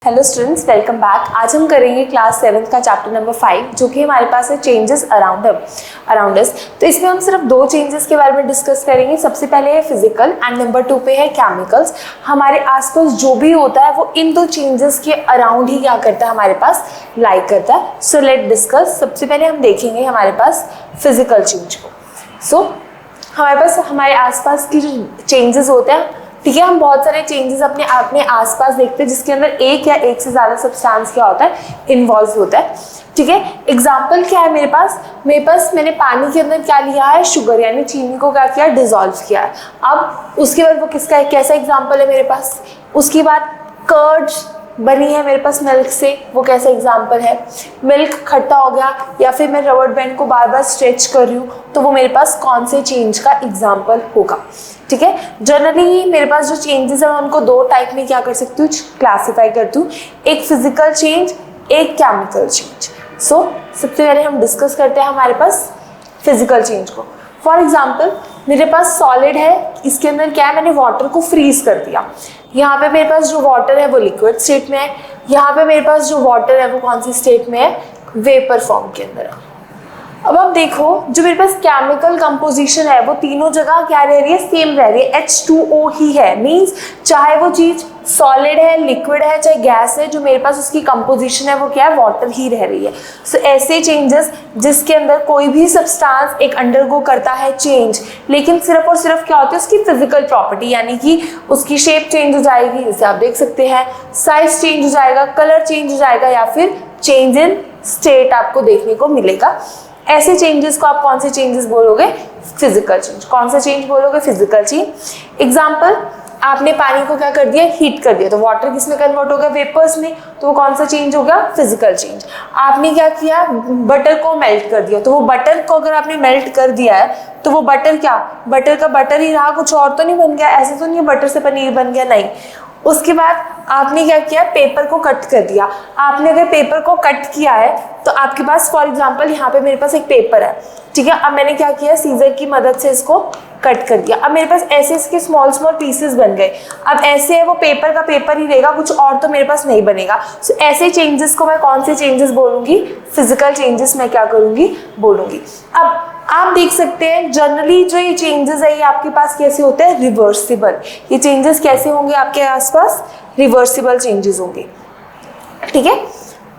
Hello students, welcome back. आज हम करेंगे क्लास 7 का चैप्टर नंबर 5 जो कि हमारे पास है चेंजेस अराउंड अस। तो इसमें हम सिर्फ दो चेंजेस के बारे में डिस्कस करेंगे। सबसे पहले है फिजिकल एंड नंबर 2 पे है केमिकल्स। हमारे आसपास जो भी होता है वो इन दो चेंजेस के अराउंड ही क्या करता है, हमारे पास लाइक करता है। So let discuss. सबसे पहले हम देखेंगे हमारे पास फिजिकल चेंज को। सो हमारे पास हमारे आसपास की जो चेंजेस होते हैं, ठीक है, हम बहुत सारे चेंजेस अपने आसपास देखते हैं जिसके अंदर एक या एक से ज़्यादा सब्सटेंस क्या होता है, इन्वॉल्व होता है। ठीक है, एग्जाम्पल क्या है मेरे पास मैंने पानी के अंदर क्या लिया है, शुगर यानी चीनी को क्या किया, डिसॉल्व किया है। अब उसके बाद वो किसका कैसा एग्जाम्पल है मेरे पास। उसके बाद कर्ड बनी है मेरे पास मिल्क से, वो कैसा एग्जाम्पल है। मिल्क खट्टा हो गया, या फिर मैं रबर बैंड को बार बार स्ट्रेच कर रही हूँ, तो वो मेरे पास कौन से चेंज का एग्जाम्पल होगा। ठीक है, जनरली मेरे पास जो चेंजेस है उनको दो टाइप में क्या कर सकती हूँ, क्लासीफाई करती हूँ। एक फिजिकल चेंज, एक केमिकल चेंज। सो सबसे पहले हम डिस्कस करते हैं हमारे पास फिजिकल चेंज को। फॉर एग्जाम्पल मेरे पास सॉलिड है, इसके अंदर क्या है, मैंने वाटर को फ्रीज कर दिया। यहाँ पे मेरे पास जो वाटर है वो लिक्विड स्टेट में है, यहाँ पे मेरे पास जो वाटर है वो कौन सी स्टेट में है, वेपर फॉर्म के अंदर है। अब आप देखो जो मेरे पास केमिकल कंपोजिशन है वो तीनों जगह क्या रह रही है, सेम रह रही है, H2O ही है। मींस चाहे वो चीज सॉलिड है, लिक्विड है, चाहे गैस है, जो मेरे पास उसकी कंपोजिशन है वो क्या है, वाटर ही रह रही है। सो ऐसे चेंजेस जिसके अंदर कोई भी सब्सटेंस एक अंडरगो करता है चेंज, लेकिन सिर्फ और सिर्फ क्या होती है, उसकी फिजिकल प्रॉपर्टी, यानी कि उसकी शेप चेंज हो जाएगी, जैसे आप देख सकते हैं, साइज चेंज हो जाएगा, कलर चेंज हो जाएगा, या फिर चेंज इन स्टेट आपको देखने को मिलेगा। ऐसे चेंजेस को आप कौन से चेंजेस बोलोगे, फिजिकल चेंज। कौन सा चेंज बोलोगे, फिजिकल चेंज। एग्जांपल, आपने पानी को क्या कर दिया, हीट कर दिया, तो वाटर किस में कन्वर्ट हो गया, वेपर्स में, तो वो कौन सा चेंज हो गया, फिजिकल चेंज। आपने क्या किया, बटर को मेल्ट कर दिया, तो वो बटर को अगर आपने मेल्ट कर दिया है तो वो बटर क्या, बटर का बटर ही रहा, कुछ और तो नहीं बन गया। ऐसे तो नहीं बटर से पनीर बन गया, नहीं। उसके बाद आपने क्या किया, पेपर को कट कर दिया। आपने अगर पेपर को कट किया है तो आपके पास फॉर एग्जांपल यहाँ पे मेरे पास एक पेपर है, ठीक है। अब मैंने क्या किया, सीजर की मदद से इसको कट कर दिया। अब मेरे पास ऐसे इसके स्मॉल स्मॉल पीसेस बन गए। अब ऐसे है वो पेपर का पेपर ही रहेगा, कुछ और तो मेरे पास नहीं बनेगा। सो ऐसे चेंजेस को मैं कौन से चेंजेस बोलूँगी, फिजिकल चेंजेस मैं क्या करूँगी, बोलूँगी। अब आप देख सकते हैं जनरली जो ये चेंजेस है ये आपके पास कैसे होते हैं, रिवर्सिबल। ये चेंजेस कैसे होंगे आपके आसपास, रिवर्सिबल चेंजेस होंगे। ठीक है,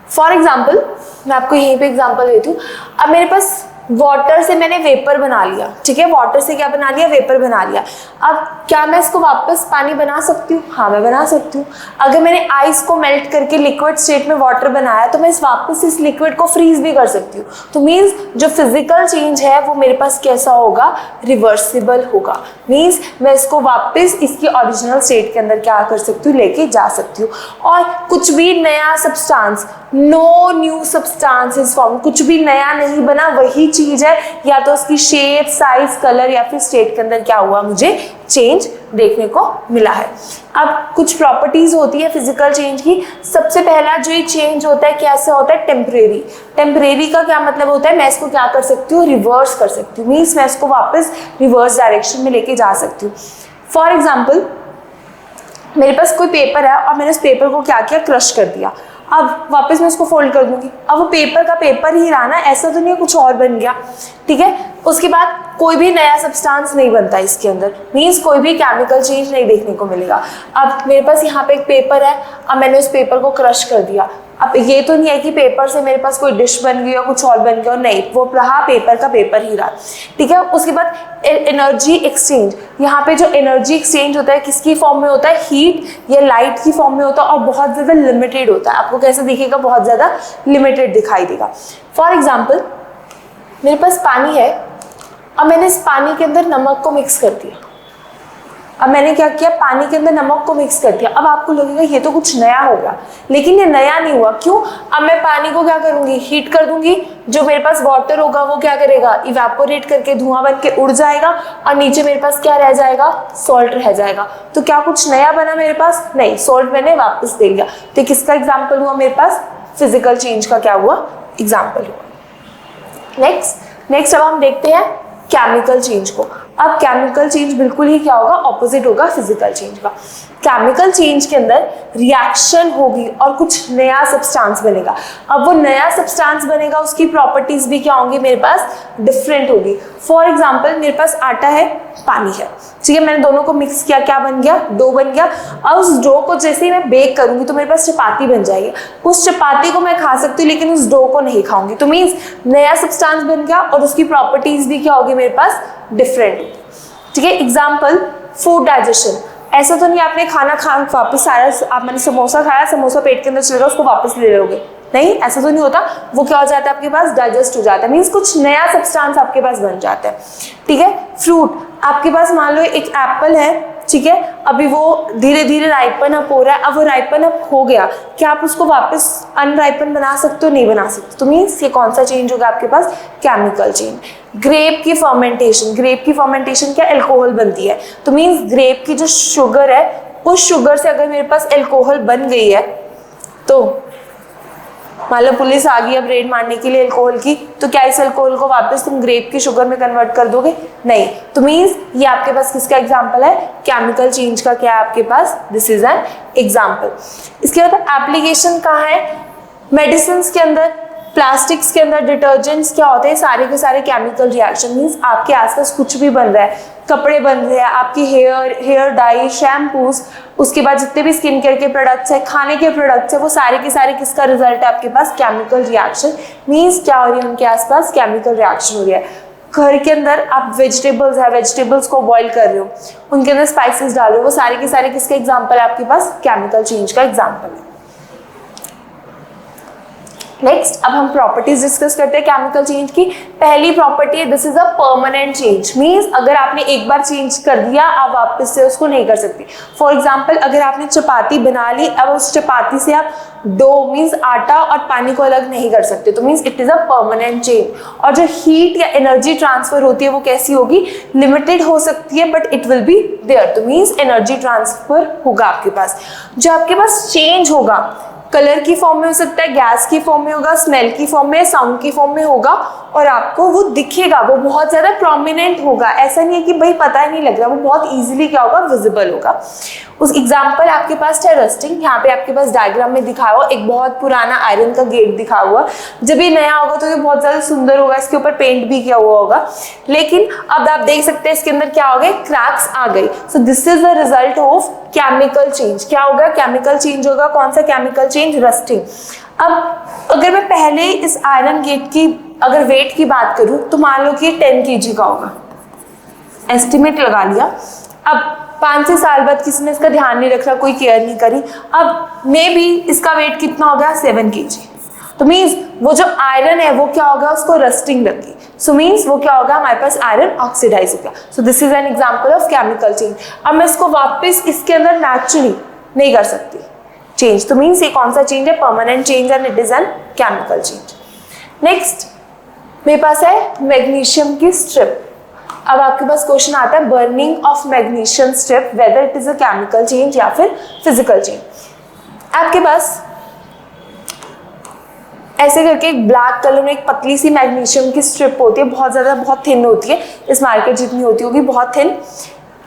फॉर एग्जाम्पल मैं आपको यहीं पे एग्जाम्पल देती हूँ। अब मेरे पास वाटर से मैंने वेपर बना लिया, ठीक है, वाटर से क्या बना लिया, वेपर बना लिया। अब क्या मैं इसको वापस पानी बना सकती हूँ, हाँ मैं बना सकती हूँ। अगर मैंने आइस को मेल्ट करके लिक्विड स्टेट में वाटर बनाया तो मैं वापस इस लिक्विड को फ्रीज भी कर सकती हूँ। तो मीन्स जो फिजिकल चेंज है वो मेरे पास कैसा होगा, रिवर्सिबल होगा। मीन्स मैं इसको वापस इसकी ओरिजिनल स्टेट के अंदर क्या कर सकती हूँ, लेके जा सकती हूँ। और कुछ भी नया substance, no new substances form, कुछ भी नया नहीं बना, वही चीज है, या तो उसकी शेप, साइज, कलर या फिर स्टेट के अंदर क्या हुआ, मुझे चेंज देखने को मिला है। अब कुछ प्रॉपर्टीज होती है फिजिकल चेंज की। सबसे पहला जो ये चेंज होता है कैसे होता है, टेम्परेरी। टेम्परेरी का क्या मतलब होता है, मैं इसको क्या कर सकती हूँ, रिवर्स कर सकती हूँ। मीन्स मैं इसको वापस रिवर्स डायरेक्शन में लेके जा सकती हूँ। फॉर एग्जाम्पल मेरे पास कोई पेपर है और मैंने उस पेपर को क्या किया, क्रश कर दिया। अब वापस मैं उसको फोल्ड कर दूंगी, अब वो पेपर का पेपर ही रहा ना, ऐसा तो नहीं कुछ और बन गया। ठीक है, उसके बाद कोई भी नया सब्सटेंस नहीं बनता इसके अंदर। मीन्स कोई भी केमिकल चेंज नहीं देखने को मिलेगा। अब मेरे पास यहाँ पे एक पेपर है, अब मैंने उस पेपर को क्रश कर दिया। अब ये तो नहीं है कि पेपर से मेरे पास कोई डिश बन गई और कुछ और बन गया, नहीं, वो रहा पेपर का पेपर ही रहा। ठीक है, उसके बाद एनर्जी एक्सचेंज। यहाँ पे जो एनर्जी एक्सचेंज होता है किसकी फॉर्म में होता है, हीट या लाइट की फॉर्म में होता है, और बहुत ज़्यादा लिमिटेड होता है। आपको कैसे दिखेगा, बहुत ज़्यादा लिमिटेड दिखाई देगा। फॉर एग्जाम्पल मेरे पास पानी है, अब मैंने इस पानी के अंदर नमक को मिक्स कर दिया। अब मैंने क्या किया, पानी के अंदर नमक को मिक्स कर दिया। अब आपको लगेगा ये तो कुछ नया होगा, लेकिन ये नया नहीं हुआ। क्यों, अब मैं पानी को क्या करूंगी, हीट कर दूंगी। जो मेरे पास वाटर होगा वो क्या करेगा, इवेपोरेट करके धुआं बन के उड़ जाएगा, और नीचे मेरे पास क्या रह जाएगा, सॉल्ट रह जाएगा। तो क्या कुछ नया बना मेरे पास, नहीं, सॉल्ट मैंने वापस दे दिया। तो किसका एग्जाम्पल हुआ मेरे पास, फिजिकल चेंज का क्या हुआ, एग्जाम्पल हुआ। नेक्स्ट अब हम देखते हैं केमिकल चेंज को। अब केमिकल चेंज बिल्कुल ही क्या होगा, ऑपोजिट होगा फिजिकल चेंज का। केमिकल चेंज के अंदर रिएक्शन होगी और कुछ नया सब्सटेंस बनेगा। अब वो नया सब्सटेंस बनेगा, उसकी प्रॉपर्टीज भी क्या होंगी मेरे पास, डिफरेंट होगी। फॉर एग्जाम्पल मेरे पास आटा है, पानी है, ठीक है, मैंने दोनों को मिक्स किया, क्या बन गया, डो बन गया। अब उस डो को जैसे ही मैं बेक करूंगी तो मेरे पास चपाती बन जाएगी। उस चपाती को मैं खा सकती हूँ लेकिन उस डो को नहीं खाऊंगी। तो मीन्स नया सब्सटेंस बन गया और उसकी प्रॉपर्टीज भी क्या होगी मेरे पास, डिफरेंट होगी, ठीक है। एग्जाम्पल फूड डाइजेशन, ऐसा तो नहीं आपने खाना खा वापस सारा, आप मैंने समोसा खाया, समोसा पेट के अंदर चलेगा, उसको वापस ले लोगे, नहीं, ऐसा तो नहीं होता। वो क्या हो जाता है आपके पास, डाइजेस्ट हो जाता है, मीन्स कुछ नया सब्सटेंस आपके पास बन जाता है, ठीक है। फ्रूट, आपके पास मान लो एक एप्पल है, ठीक है, अभी वो धीरे धीरे राइपन अप हो रहा है, अब वो राइपन अप हो गया, क्या आप उसको वापस अनराइपन बना सकते हो, नहीं बना सकते। तो मीन्स ये कौन सा चेंज होगा आपके पास, केमिकल चेंज। ग्रेप की फर्मेंटेशन, ग्रेप की फर्मेंटेशन क्या, अल्कोहल बनती है। तो मीन्स ग्रेप की जो शुगर है, उस शुगर से अगर मेरे पास अल्कोहल बन गई है, तो मान लो पुलिस आ गई अब रेड मारने के लिए अल्कोहल की, तो क्या इस अल्कोहल को वापस तुम ग्रेप की शुगर में कन्वर्ट कर दोगे, नहीं। तो मीन्स ये आपके पास किसका एग्जांपल है, केमिकल चेंज का क्या है आपके पास, दिस इज एन एग्जांपल। इसके बाद एप्लीकेशन कहाँ है, मेडिसिन के अंदर, प्लास्टिक्स के अंदर, डिटर्जेंट्स क्या होते हैं, सारे के सारे केमिकल रिएक्शन। मीन्स आपके आसपास कुछ भी बन रहा है, कपड़े बन रहे हैं, आपकी हेयर डाई, शैम्पूज, उसके बाद जितने भी स्किन केयर के प्रोडक्ट्स है, खाने के प्रोडक्ट्स है, वो सारे के सारे किसका रिजल्ट है आपके पास, केमिकल रिएक्शन। मीन्स क्या हो रही है उनके आसपास, केमिकल रिएक्शन हो रही है। घर के अंदर आप वेजिटेबल्स है, वेजिटेबल्स को बॉईल कर रहे हो, उनके अंदर स्पाइसेस डाल रहे हो, वो सारे के सारे किसके एग्जाम्पल है आपके पास, केमिकल चेंज का एग्जाम्पल है। नेक्स्ट अब हम प्रॉपर्टीज डिस्कस करते हैं केमिकल चेंज की। पहली प्रॉपर्टी है, this is a permanent change. Means अगर आपने एक बार चेंज कर दिया, आप वापस से उसको नहीं कर सकते। फॉर एग्जाम्पल अगर आपने चपाती बना ली, अब उस चपाती से आप डो मीन्स आटा और पानी को अलग नहीं कर सकते, तो means it is a permanent change. और जो हीट या एनर्जी ट्रांसफर होती है वो कैसी होगी, लिमिटेड हो सकती है but it will be there. तो मीन्स एनर्जी ट्रांसफर होगा आपके पास। जो आपके पास चेंज होगा, कलर की फॉर्म में हो सकता है, गैस की फॉर्म में होगा, स्मेल की फॉर्म में, साउंड की फॉर्म में होगा, और आपको वो दिखेगा, वो बहुत ज्यादा प्रोमिनेंट होगा। ऐसा नहीं है कि भाई पता ही नहीं लग रहा, वो बहुत इजीली क्या होगा, विजिबल होगा। उस एग्जाम्पल आपके पास है रस्टिंग। यहाँ पे आपके पास डायग्राम में दिखाया हुआ एक बहुत पुराना आयरन का गेट दिखा हुआ। जब ये नया होगा तो ये बहुत ज्यादा सुंदर होगा, इसके ऊपर पेंट भी किया हुआ होगा, लेकिन अब आप देख सकते हैं इसके अंदर क्या हो गए, क्रैक्स आ गई। सो this is the result of chemical change. क्या होगा, केमिकल चेंज होगा। कौन सा केमिकल चेंज, रस्टिंग। अब अगर मैं पहले इस आयरन गेट की अगर वेट की बात करूं तो मान लो कि 10 kg का होगा, एस्टिमेट लगा लिया। अब 5 से साल बाद किसी ने इसका ध्यान नहीं रखा, कोई केयर नहीं करी, अब मे बी इसका वेट कितना हो गया, 7 kg। तो मीन्स वो जो आयरन है वो क्या होगा, उसको रस्टिंग लगी। सो मीन्स वो क्या होगा, हमारे पास आयरन ऑक्सीडाइज हो गया। सो this is an example of chemical change. अब मैं इसको वापस इसके अंदर नेचुरली नहीं कर सकती चेंज। तो मीन्स ये कौन सा चेंज है, permanent change and it is an chemical change. Next मेरे पास है मैग्नीशियम की स्ट्रिप। अब आपके पास क्वेश्चन आता है burning of magnesium strip, whether it is a chemical change या फिर फिजिकल चेंज। आपके पास ऐसे करके एक ब्लैक कलर में एक पतली सी मैग्नीशियम की स्ट्रिप होती है, बहुत ज्यादा, बहुत थिन होती है, इस मार्केट जितनी होती होगी, बहुत थिन,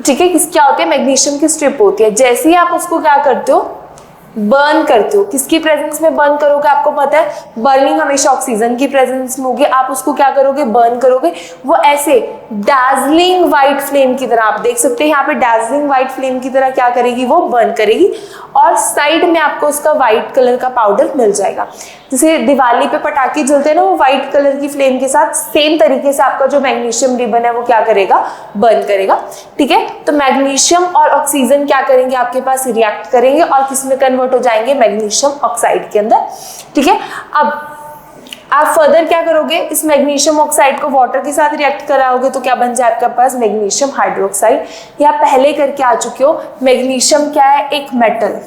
ठीक है। क्या होती है, मैग्नीशियम की स्ट्रिप होती है। जैसे ही आप उसको क्या करते हो, बर्न करते हो, किसकी प्रेजेंस में बर्न करोगे, आपको पता है बर्निंग हमेशा ऑक्सीजन की प्रेजेंस में होगी। आप उसको क्या करोगे, बर्न करोगे, वो ऐसे डैजलिंग व्हाइट फ्लेम की तरह, आप देख सकते हैं यहाँ पे डैजलिंग व्हाइट फ्लेम की तरह क्या करेगी, वो बर्न करेगी, और साइड में आपको उसका व्हाइट कलर का पाउडर मिल जाएगा। जैसे दिवाली पे पटाखे जलते हैं ना, वो व्हाइट कलर की फ्लेम के साथ, सेम तरीके से आपका जो मैग्नीशियम रिबन है वो क्या करेगा, बर्न करेगा, ठीक है। तो मैग्नीशियम और ऑक्सीजन क्या करेंगे, आपके पास रिएक्ट करेंगे और किसमें कन्वर्ट हो जाएंगे, मैग्नीशियम ऑक्साइड के अंदर, ठीक है। अब आप फर्दर क्या करोगे, इस मैग्नीशियम ऑक्साइड को वाटर के साथ रिएक्ट कराओगे तो क्या बन जाए आपके पास, मैग्नीशियम हाइड्रोक्साइड। या पहले करके आ चुके हो, मैग्नीशियम क्या है, एक मेटल।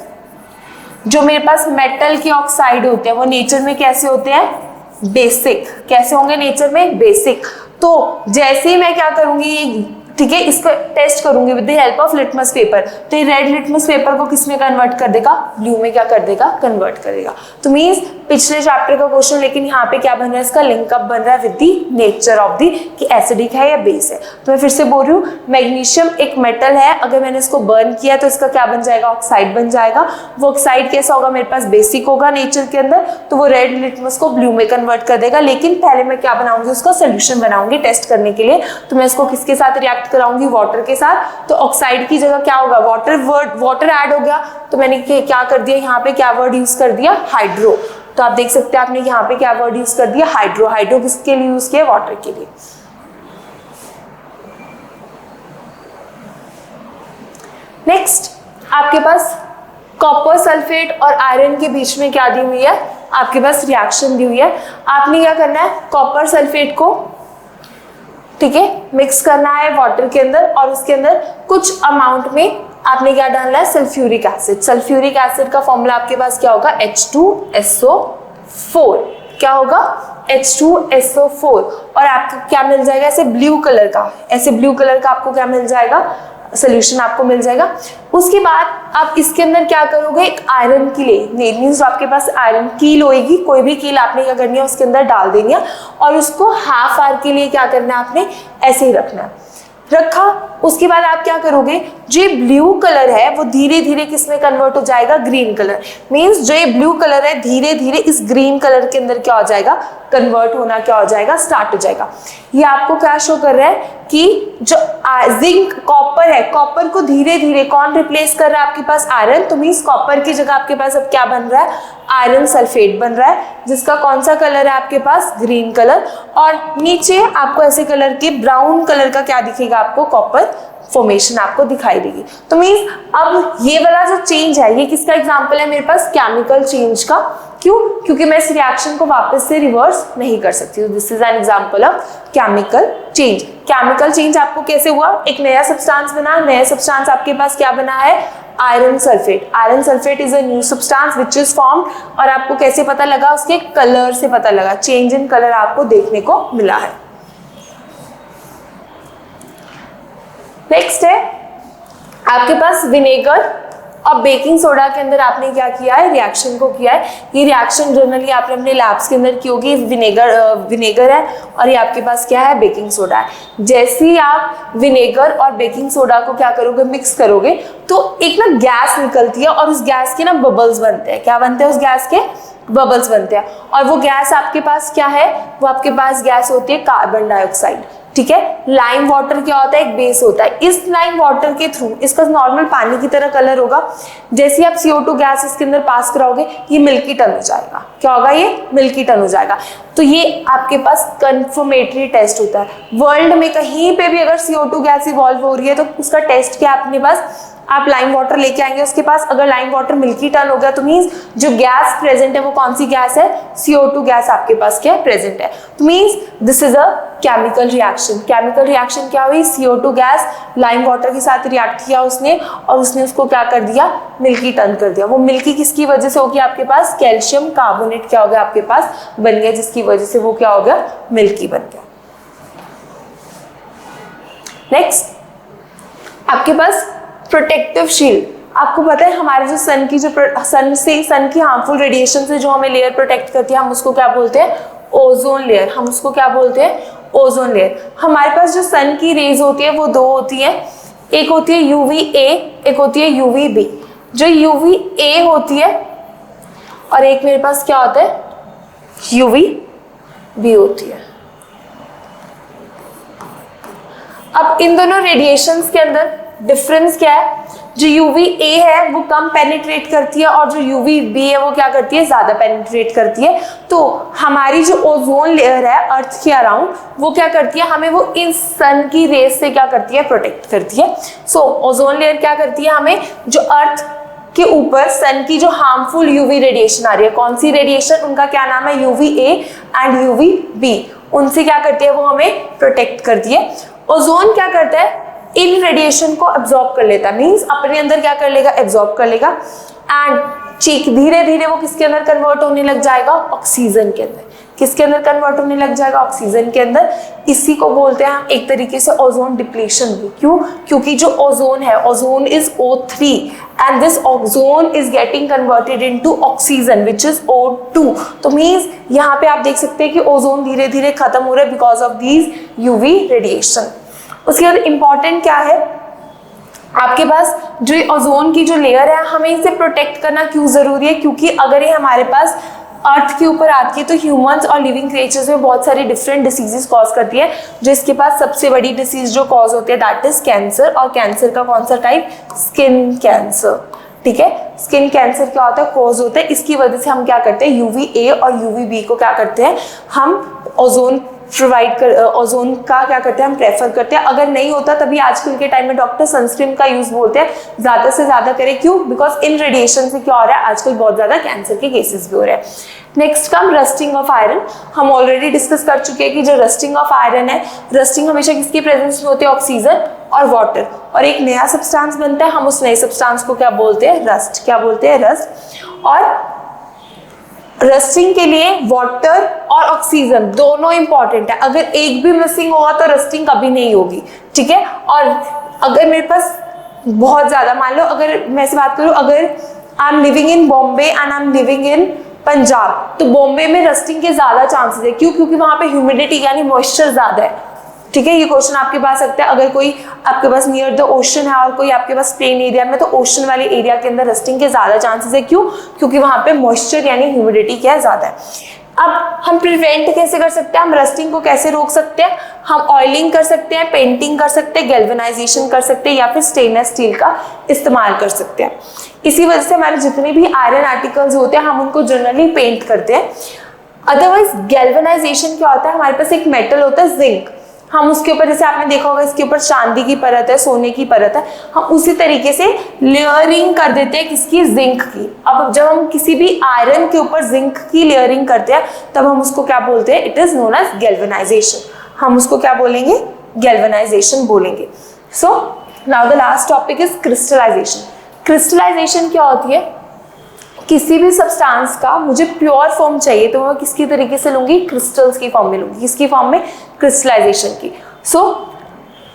जो मेरे पास मेटल के ऑक्साइड होते हैं वो नेचर में कैसे होते हैं, बेसिक। कैसे होंगे नेचर में, बेसिक। तो जैसे ही मैं क्या करूंगी, ठीक है, इसको टेस्ट करूंगी with the help of litmus paper. तो ये रेड लिटमस पेपर को किसमें कन्वर्ट कर देगा, ब्लू में क्या कर देगा, कन्वर्ट करेगा। तो मींस पिछले चैप्टर का क्वेश्चन, लेकिन यहाँ पे क्या बन रहा है, इसका लिंकअप बन रहा है with the nature of the, कि एसिडिक है या बेस है। तो मैं फिर से बोल रही हूँ, मैग्नीशियम एक मेटल है, अगर मैंने इसको बर्न किया तो इसका क्या बन जाएगा, ऑक्साइड बन जाएगा। वो ऑक्साइड कैसा होगा, मेरे पास बेसिक होगा नेचर के अंदर, तो वो रेड लिटमस को ब्लू में कन्वर्ट कर देगा। लेकिन पहले मैं क्या बनाऊंगी, उसका सोल्यूशन बनाऊंगी टेस्ट करने के लिए। तो मैं इसको किसके साथ रिएक्ट कराऊंगी, वाटर के साथ। तो ऑक्साइड की जगह क्या होगा, वाटर ऐड हो गया। तो मैंने क्या कर दिया, यहाँ पे क्या वर्ड यूज कर दिया, हाइड्रो। तो आप देख सकते हैं आपने यहाँ पे क्या वर्ड यूज कर दिया, हाइड्रो। हाइड्रो किसके लिए यूज किया, वाटर के लिए। नेक्स्ट आपके पास कॉपर सल्फेट और आयरन के बीच में क्या दी हुई है, आपके पास रिएक्शन दी हुई है। आपने क्या करना है, कॉपर सल्फेट को, ठीक है, मिक्स करना है वाटर के अंदर, और उसके अंदर कुछ अमाउंट में आपने क्या डालना है, सल्फ्यूरिक एसिड। सल्फ्यूरिक एसिड का फॉर्मूला आपके पास क्या होगा, H2SO4। क्या होगा, H2SO4। और आपको क्या मिल जाएगा, ऐसे ब्लू कलर का, ऐसे ब्लू कलर का आपको क्या मिल जाएगा, सोल्यूशन आपको मिल जाएगा। उसके बाद आप इसके अंदर क्या करोगे, एक आयरन की ले, मीन्स आपके पास आयरन कील होगी, कोई भी कील आपने क्या करनी है, उसके अंदर डाल देनी है, और उसको हाफ आवर के लिए क्या करना है, आपने ऐसे ही रखना है। रखा, उसके बाद आप क्या करोगे, जो ब्लू कलर है वो धीरे धीरे किसमें कन्वर्ट हो जाएगा, ग्रीन कलर। मींस जो ब्लू कलर है धीरे धीरे इस ग्रीन कलर के अंदर क्या हो जाएगा, कन्वर्ट होना क्या हो जाएगा, स्टार्ट हो जाएगा। ये आपको क्या शो कर रहा है कि जो जिंक कॉपर है, कॉपर को धीरे धीरे कौन रिप्लेस कर रहा है, आपके पास आयरन। तो मींस कॉपर की जगह आपके पास अब क्या बन रहा है, आयरन सल्फेट बन रहा है, जिसका कौन सा कलर है आपके पास, ग्रीन कलर। और नीचे आपको ऐसे कलर के ब्राउन कलर का क्या दिखेगा, आपको कॉपर फॉर्मेशन आपको दिखाई देगी। तो मींस अब ये वाला जो चेंज है, ये किसका एग्जांपल है मेरे पास, केमिकल चेंज का। क्यों, क्योंकि मैं इस रिएक्शन को वापस से रिवर्स नहीं कर सकती। This is an example of chemical change. Chemical change आपको कैसे हुआ, एक नया सब्सटेंस बना, नया सब्सटेंस आपके पास क्या बना है, iron sulphate. Iron sulphate is a new substance which is formed. और आपको कैसे पता लगा, उसके कलर से पता लगा, चेंज इन कलर आपको देखने को मिला है। नेक्स्ट है आपके पास विनेगर और बेकिंग सोडा के अंदर आपने क्या किया है, रिएक्शन को किया है। ये रिएक्शन जनरली आपने अपने लैब्स के अंदर की होगी। विनेगर है और ये आपके पास क्या है, बेकिंग सोडा है। जैसे ही आप विनेगर और बेकिंग सोडा को क्या करोगे, मिक्स करोगे, तो एक ना गैस निकलती है, और उस गैस के ना बबल्स बनते हैं। क्या बनते हैं, उस गैस के बबल्स बनते हैं। और वो गैस आपके पास क्या है, वो आपके पास गैस होती है कार्बन डाइऑक्साइड। ठीक है, लाइम वाटर क्या होता है, एक बेस होता है। इस लाइम वाटर के थ्रू इसका नॉर्मल पानी की तरह कलर होगा। जैसे आप CO2 गैस इसके अंदर पास कराओगे, ये मिल्की टन हो जाएगा। क्या होगा, ये मिल्की टन हो जाएगा। तो ये आपके पास कंफर्मेटरी टेस्ट होता है। वर्ल्ड में कहीं पे भी अगर CO2 गैस इवॉल्व हो रही है तो उसका टेस्ट क्या है, अपने पास आप लाइम वाटर लेके आएंगे उसके पास। अगर लाइम वाटर मिल्की टन हो गया तो मींस जो गैस प्रेजेंट है वो कौन सी गैस है, CO2 गैस आपके पास क्या है, प्रेजेंट है। तो means this is a chemical reaction. Chemical reaction क्या हुई, CO2 गैस लाइम वाटर के साथ रिएक्ट किया उसने, और उसने उसको क्या कर दिया, मिल्की टन कर दिया। वो मिल्की किसकी वजह से होगी, आपके पास कैल्शियम कार्बोनेट क्या हो गया, आपके पास बन गया, जिसकी वजह से वो क्या हो गया, मिल्की बन गया। नेक्स्ट आपके पास प्रोटेक्टिव शील्ड। आपको पता है हमारे जो सन की सन की हार्मफुल रेडिएशन से जो हमें लेयर प्रोटेक्ट करती है, हम उसको क्या बोलते हैं, ओजोन लेयर। हम उसको क्या बोलते हैं, ओजोन लेयर। हमारे पास जो सन की रेज होती है वो दो होती है, एक होती है UVA, एक होती है UVB। जो UVA होती है और एक मेरे पास क्या होता है, UVB होती है। अब इन दोनों रेडिएशंस के अंदर डिफरेंस क्या है, जो UVA है वो कम पेनिट्रेट करती है और जो UVB है वो क्या करती है, ज्यादा पेनिट्रेट करती है। तो हमारी जो ओजोन लेयर है अर्थ के अराउंड, वो क्या करती है, हमें वो इन सन की रेस से क्या करती है, प्रोटेक्ट करती है। सो ओजोन लेयर क्या करती है, हमें जो अर्थ के ऊपर सन की जो हार्मफुल UV रेडिएशन आ रही है, कौन सी रेडिएशन, उनका क्या नाम है, UVA एंड UVB, उनसे क्या करती है, वो हमें प्रोटेक्ट करती है। ओजोन क्या करता है, इन रेडिएशन को एब्जॉर्ब कर लेता है, मींस अपने अंदर क्या कर लेगा, एब्जॉर्ब कर लेगा। एंड चीक धीरे धीरे वो किसके अंदर कन्वर्ट होने लग जाएगा, ऑक्सीजन के अंदर। किसके अंदर कन्वर्ट होने लग जाएगा, ऑक्सीजन के अंदर। इसी को बोलते हैं हम एक तरीके से ओजोन डिप्लीशन भी। क्यों, क्योंकि जो ओजोन है, ozone is O3 and this ozone is getting converted into oxygen which is O2। तो मींस यहाँ पे आप देख सकते हैं कि ओजोन धीरे धीरे खत्म हो रहा है because of these UV radiation. उसके बाद इंपॉर्टेंट क्या है, आपके पास जो ओजोन की जो लेयर है, हमें इसे प्रोटेक्ट करना क्यों जरूरी है, क्योंकि अगर ये हमारे पास अर्थ के ऊपर आती है तो ह्यूमंस और लिविंग क्रिएचर्स में बहुत सारी डिफरेंट डिसीजेस कॉज करती है। जो इसके पास सबसे बड़ी डिसीज जो कॉज होती है दैट इज कैंसर। और कैंसर का कौन सा टाइप, स्किन कैंसर। ठीक है, स्किन कैंसर क्या होता है, कॉज होता है। इसकी वजह से हम क्या करते हैं, UVA और UVB को क्या करते हैं, हम ओजोन ओजोन का क्या करते हैं, हम प्रेफर करते हैं। अगर नहीं होता तभी आजकल के टाइम में डॉक्टर सनस्क्रीन का यूज बोलते हैं ज्यादा से ज्यादा करें। क्यों, बिकॉज इन रेडिएशन से क्या हो रहा है, आजकल बहुत ज्यादा कैंसर के केसेस भी हो रहे हैं। Next come rusting of iron. हम ऑलरेडी डिस्कस कर चुके हैं कि जो रस्टिंग ऑफ आयरन है, रस्टिंग हमेशा किसकी प्रेजेंस में होती है, ऑक्सीजन और वाटर। और एक नया सब्सटेंस बनता है, हम उस नए सब्सटेंस को क्या बोलते हैं, रस्ट। क्या बोलते हैं, रस्ट। और रस्टिंग के लिए वाटर और ऑक्सीजन दोनों इंपॉर्टेंट है। अगर एक भी मिसिंग होगा तो रस्टिंग कभी नहीं होगी। ठीक है, और अगर मेरे पास बहुत ज्यादा, मान लो अगर मैं से बात करूं, अगर I am living in Bombay and I am living in Punjab, तो बॉम्बे में रस्टिंग के ज्यादा चांसेस है। क्यों, क्योंकि वहां पे ह्यूमिडिटी यानी मॉइस्चर ज्यादा है। ठीक है, ये क्वेश्चन आपके पास सकता है। अगर कोई आपके पास नियर द ओशन है और कोई आपके पास प्लेन एरिया में, तो ओशन वाले एरिया के अंदर रस्टिंग के ज्यादा चांसेस है। क्यों, क्योंकि वहां पे मॉइस्चर यानी ह्यूमिडिटी क्या है, ज्यादा है। अब हम प्रिवेंट कैसे कर सकते हैं, हम रस्टिंग को कैसे रोक सकते हैं, हम ऑयलिंग कर सकते हैं, पेंटिंग कर सकते हैं, गैल्वेनाइजेशन कर सकते हैं, या फिर स्टेनलेस स्टील का इस्तेमाल कर सकते हैं। इसी वजह से हमारे जितने भी आयरन आर्टिकल्स होते हैं हम उनको जनरली पेंट करते हैं। अदरवाइज गैल्वेनाइजेशन क्या होता है, हमारे पास एक मेटल होता है जिंक, हम उसके ऊपर, जैसे आपने देखा होगा इसके ऊपर चांदी की परत है, सोने की परत है, हम उसी तरीके से लेयरिंग कर देते हैं किसकी, जिंक की। अब जब हम किसी भी आयरन के ऊपर जिंक की लेयरिंग करते हैं तब हम उसको क्या बोलते हैं, it is known as galvanization. हम उसको क्या बोलेंगे, गैल्वेनाइजेशन बोलेंगे। So now the last topic is crystallization. Crystallization क्या होती है, किसी भी सब्सटेंस का मुझे प्योर फॉर्म चाहिए तो मैं किसकी तरीके से लूंगी, क्रिस्टल्स की फॉर्म में लूंगी। किसकी फॉर्म में, क्रिस्टलाइजेशन की। सो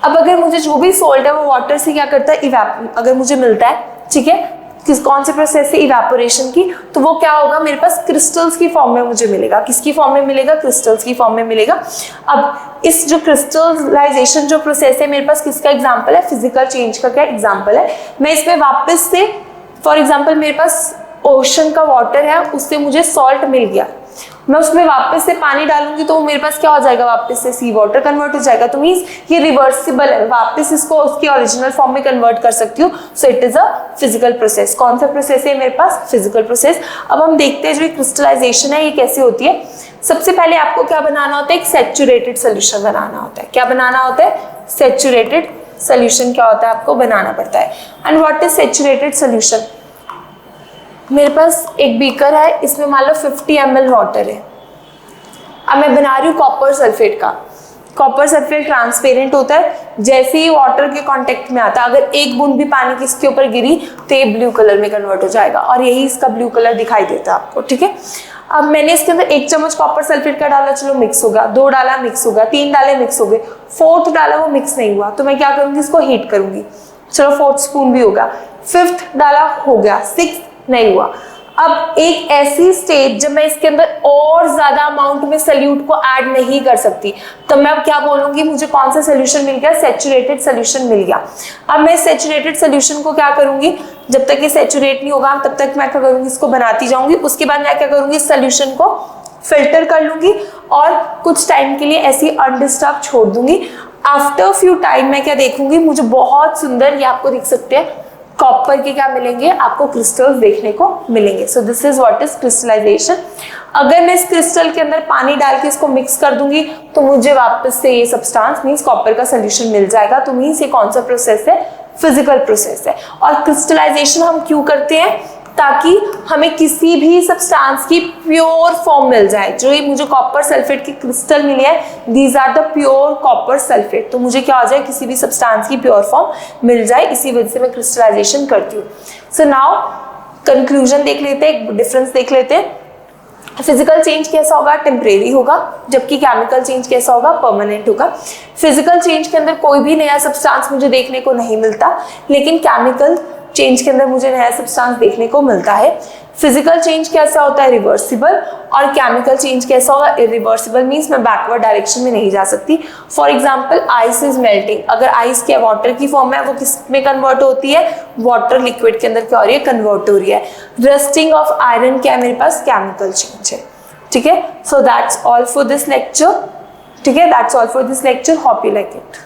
अब अगर मुझे जो भी सोल्ट है वो वाटर से क्या करता है, अगर मुझे मिलता है, ठीक है, कौन से प्रोसेस से, इवेपोरेशन की, तो वो क्या होगा, मेरे पास क्रिस्टल्स की फॉर्म में मुझे मिलेगा। किसकी फॉर्म में मिलेगा, क्रिस्टल्स की फॉर्म में मिलेगा। अब इस जो क्रिस्टलाइजेशन जो प्रोसेस है, मेरे पास किसका एग्जांपल है, फिजिकल चेंज का क्या एग्जांपल है। मैं इसमें वापस से, फॉर एग्जांपल मेरे पास ओशन का वाटर है, उससे मुझे सॉल्ट मिल गया, मैं उसमें वापस से पानी डालूंगी तो मेरे पास क्या हो जाएगा, वापस से सी वाटर कन्वर्ट हो जाएगा। तो मींस ये रिवर्सिबल है, वापस इसको उसकी ओरिजिनल फॉर्म में कन्वर्ट कर सकती हूँ। So it is a physical process. कौन सा प्रोसेस है मेरे पास, फिजिकल प्रोसेस। अब हम देखते हैं जो क्रिस्टलाइजेशन है ये कैसे होती है। सबसे पहले आपको क्या बनाना होता है, एक सैचुरेटेड सोल्यूशन बनाना होता है। क्या बनाना होता है, सैचुरेटेड सोल्यूशन क्या होता है, आपको बनाना पड़ता है। And what is saturated solution, मेरे पास एक बीकर है, इसमें मान लो 50 ml वाटर है। अब मैं बना रही हूँ कॉपर सल्फेट का। कॉपर सल्फेट ट्रांसपेरेंट होता है, जैसे ही वाटर के कांटेक्ट में आता है, अगर एक बूंद भी पानी की इसके ऊपर गिरी तो ये ब्लू कलर में कन्वर्ट हो जाएगा, और यही इसका ब्लू कलर दिखाई देता है आपको। ठीक है, अब मैंने इसके अंदर 1 चम्मच कॉपर सल्फेट का डाला, चलो मिक्स होगा, 2 डाला मिक्स होगा, 3 डाले मिक्स हो गए, 4th डाला वो मिक्स नहीं हुआ, तो मैं क्या करूंगी, इसको हीट करूंगी, चलो 4th स्पून भी होगा, 5th डाला हो गया, 6th नहीं हुआ। अब एक ऐसी स्टेज जब मैं इसके अंदर और ज्यादा अमाउंट में सल्यूट को ऐड नहीं कर सकती, तो मैं अब क्या बोलूंगी, मुझे कौन सा सोल्यूशन मिल गया, सैचुरेटेड सोल्यूशन मिल गया। अब मैं सैचुरेटेड सोल्यूशन को क्या करूंगी, जब तक ये सैचुरेट नहीं होगा तब तक मैं क्या करूंगी, इसको बनाती जाऊंगी। उसके बाद मैं क्या करूंगी, सोल्यूशन को फिल्टर कर लूंगी और कुछ टाइम के लिए ऐसी अनडिस्टर्ब छोड़ दूंगी। आफ्टर फ्यू टाइम मैं क्या देखूंगी, मुझे बहुत सुंदर, ये आपको दिख सकते हैं, कॉपर के क्या मिलेंगे, आपको क्रिस्टल्स देखने को मिलेंगे। So this is what is crystallization. अगर मैं इस क्रिस्टल के अंदर पानी डाल के इसको मिक्स कर दूंगी तो मुझे वापस से ये सब्सटेंस मींस कॉपर का सोल्यूशन मिल जाएगा। तो मींस ये कौन सा प्रोसेस है, फिजिकल प्रोसेस है। और क्रिस्टलाइजेशन हम क्यों करते हैं, ताकि हमें किसी भी सब्सटेंस की प्योर फॉर्म मिल जाए। जो ये मुझे कॉपर सल्फेट की क्रिस्टल मिली है, these are the pure copper sulphate, तो मुझे क्या हो जाए, किसी भी सब्सटेंस की प्योर फॉर्म मिल जाए। इसी वजह से मैं क्रिस्टलाइजेशन करती हूँ। सो नाउ कंक्लूजन देख लेते हैं, एक डिफरेंस देख लेते हैं। फिजिकल चेंज कैसा होगा, टेम्परेरी होगा, जबकि केमिकल चेंज कैसा होगा, परमानेंट होगा। फिजिकल चेंज के अंदर कोई भी नया सब्सटेंस मुझे देखने को नहीं मिलता, लेकिन केमिकल चेंज के अंदर मुझे नया सब्सटेंस देखने को मिलता है। फिजिकल चेंज कैसा होता है, रिवर्सिबल, और केमिकल चेंज कैसा होगा, इरिवर्सिबल, मीन्स मैं बैकवर्ड डायरेक्शन में नहीं जा सकती। For example ice is melting, अगर आइस क्या वाटर की फॉर्म है, वो किस में कन्वर्ट होती है, वाटर लिक्विड के अंदर क्या हो रही है, कन्वर्ट हो रही है। रस्टिंग ऑफ आयरन क्या है मेरे पास, केमिकल चेंज है। ठीक है, so that's all for this lecture. ठीक है, that's all for this lecture, hope you like it.